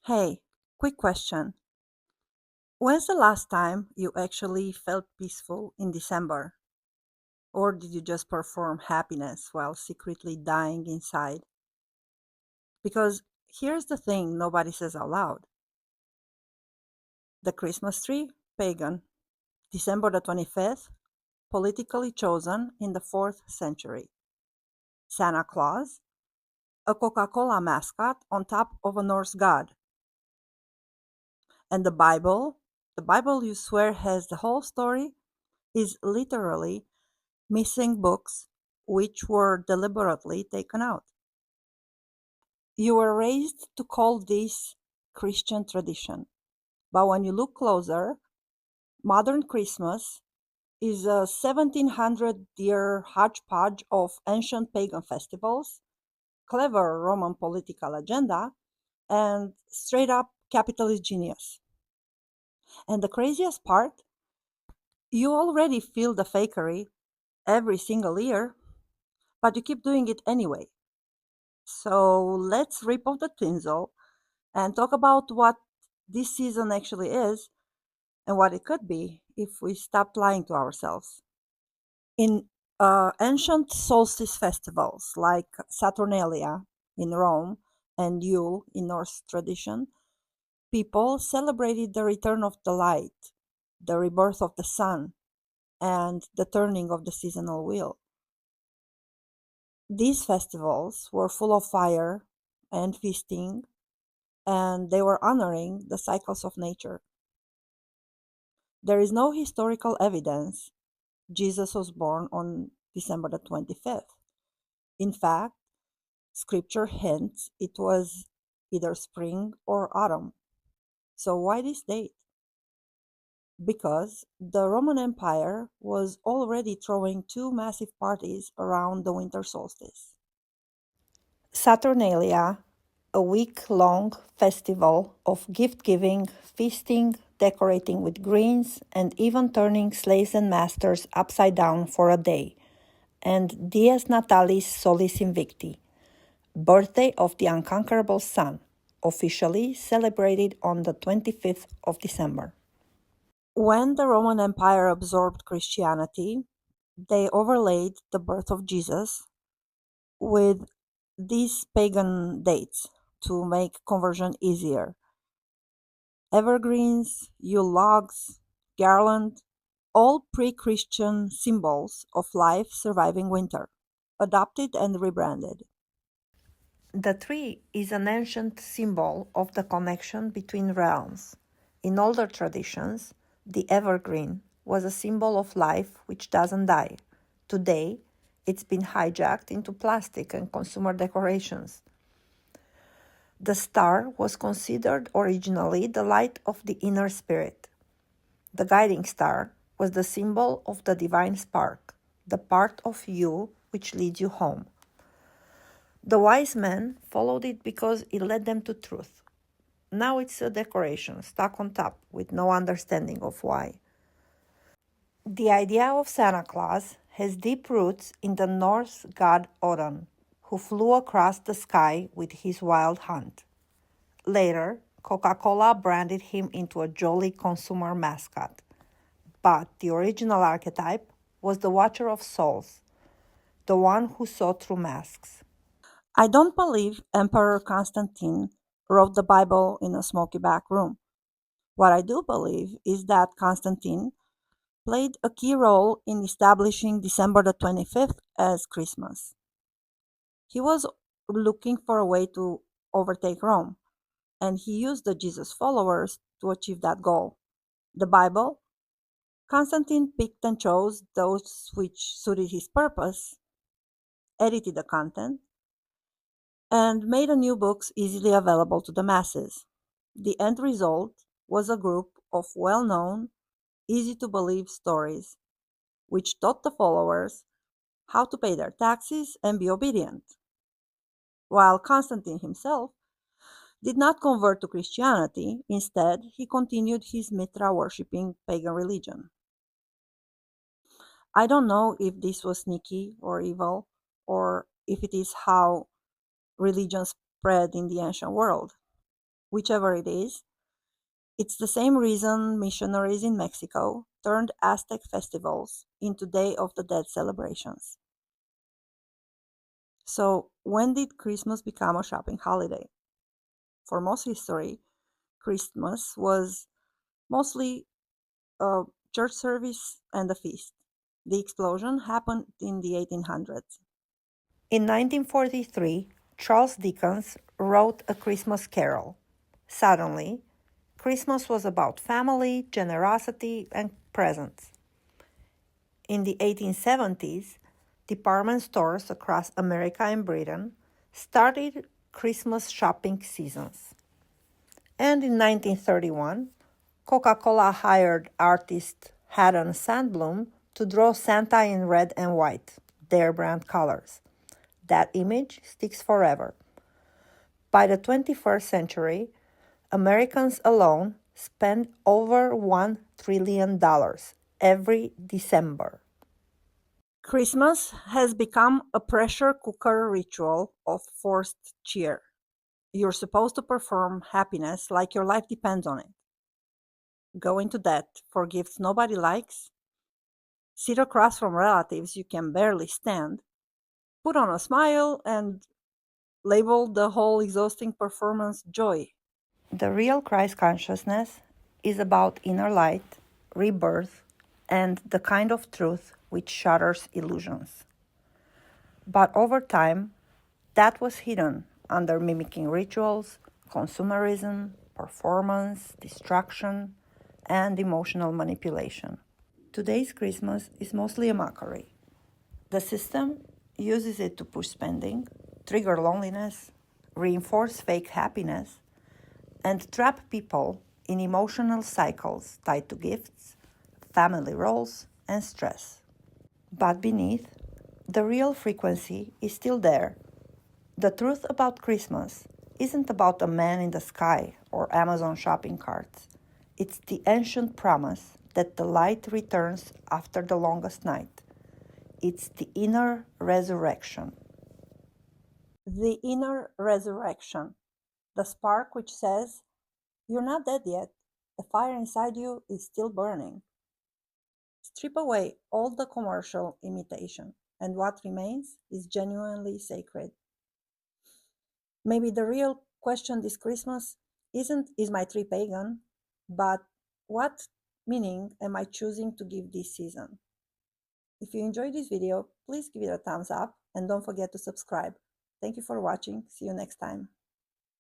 Hey, quick question. When's the last time you actually felt peaceful in December? Or did you just perform happiness while secretly dying inside? Because here's the thing nobody says out loud: the Christmas tree, pagan. December the 25th, politically chosen in the 4th century. Santa Claus, a Coca-Cola mascot on top of a Norse god. And the Bible you swear has the whole story, is literally missing books which were deliberately taken out. You were raised to call this Christian tradition, but when you look closer, modern Christmas is a 1700-year hodgepodge of ancient pagan festivals, clever Roman political agenda, and straight up capitalist genius. And the craziest part, you already feel the fakery every single year, but you keep doing it anyway. So let's rip off the tinsel and talk about what this season actually is and what it could be if we stopped lying to ourselves. In ancient solstice festivals like Saturnalia in Rome and Yule in Norse tradition, people celebrated the return of the light, the rebirth of the sun, and the turning of the seasonal wheel. These festivals were full of fire and feasting, and they were honoring the cycles of nature. There is no historical evidence Jesus was born on December the 25th. In fact, scripture hints it was either spring or autumn. So why this date? Because the Roman Empire was already throwing two massive parties around the winter solstice. Saturnalia, a week long festival of gift giving, feasting, decorating with greens, and even turning slaves and masters upside down for a day, and Dies Natalis Solis Invicti, birthday of the unconquerable sun, officially celebrated on the 25th of December. When the Roman Empire absorbed Christianity, they overlaid the birth of Jesus with these pagan dates to make conversion easier. Evergreens, Yule logs, garland, all pre-Christian symbols of life surviving winter, adopted and rebranded. The tree is an ancient symbol of the connection between realms. In older traditions, the evergreen was a symbol of life which doesn't die. Today, it's been hijacked into plastic and consumer decorations. The star was considered originally the light of the inner spirit. The guiding star was the symbol of the divine spark, the part of you which leads you home. The wise men followed it because it led them to truth. Now it's a decoration stuck on top with no understanding of why. The idea of Santa Claus has deep roots in the Norse god Odin, who flew across the sky with his wild hunt. Later, Coca-Cola branded him into a jolly consumer mascot. But the original archetype was the Watcher of Souls, the one who saw through masks. I don't believe Emperor Constantine wrote the Bible in a smoky back room. What I do believe is that Constantine played a key role in establishing December the 25th as Christmas. He was looking for a way to overtake Rome, and he used the Jesus followers to achieve that goal. The Bible, Constantine picked and chose those which suited his purpose, edited the content, and made the new books easily available to the masses. The end result was a group of well known, easy to believe stories, which taught the followers how to pay their taxes and be obedient. While Constantine himself did not convert to Christianity, instead, he continued his Mithra worshipping pagan religion. I don't know if this was sneaky or evil, or if it is how religion spread in the ancient world. whichever it is, it's the same reason missionaries in Mexico turned Aztec festivals into Day of the Dead celebrations. So, when did Christmas become a shopping holiday? For most history, Christmas was mostly a church service and a feast. The explosion happened in the 1800s. In 1943, Charles Dickens wrote A Christmas Carol. Suddenly, Christmas was about family, generosity, and presents. In the 1870s, department stores across America and Britain started Christmas shopping seasons. And in 1931, Coca-Cola hired artist Haddon Sandblum to draw Santa in red and white, their brand colors. That image sticks forever. By the 21st century, Americans alone spend over $1 trillion every December. Christmas has become a pressure cooker ritual of forced cheer. You're supposed to perform happiness like your life depends on it. Go into debt for gifts nobody likes, sit across from relatives you can barely stand, put on a smile, and label the whole exhausting performance joy. The real Christ consciousness is about inner light, rebirth, and the kind of truth which shatters illusions. But over time, that was hidden under mimicking rituals, consumerism, performance, distraction, and emotional manipulation. Today's Christmas is mostly a mockery. The system uses it to push spending, trigger loneliness, reinforce fake happiness, and trap people in emotional cycles tied to gifts, family roles, and stress. But beneath, the real frequency is still there. The truth about Christmas isn't about a man in the sky or Amazon shopping carts. It's the ancient promise that the light returns after the longest night. It's the inner resurrection. The inner resurrection. The spark which says, "You're not dead yet. The fire inside you is still burning." Strip away all the commercial imitation, and what remains is genuinely sacred. Maybe the real question this Christmas isn't, is my tree pagan, but what meaning am I choosing to give this season? If you enjoyed this video, please give it a thumbs up and don't forget to subscribe. Thank you for watching. See you next time.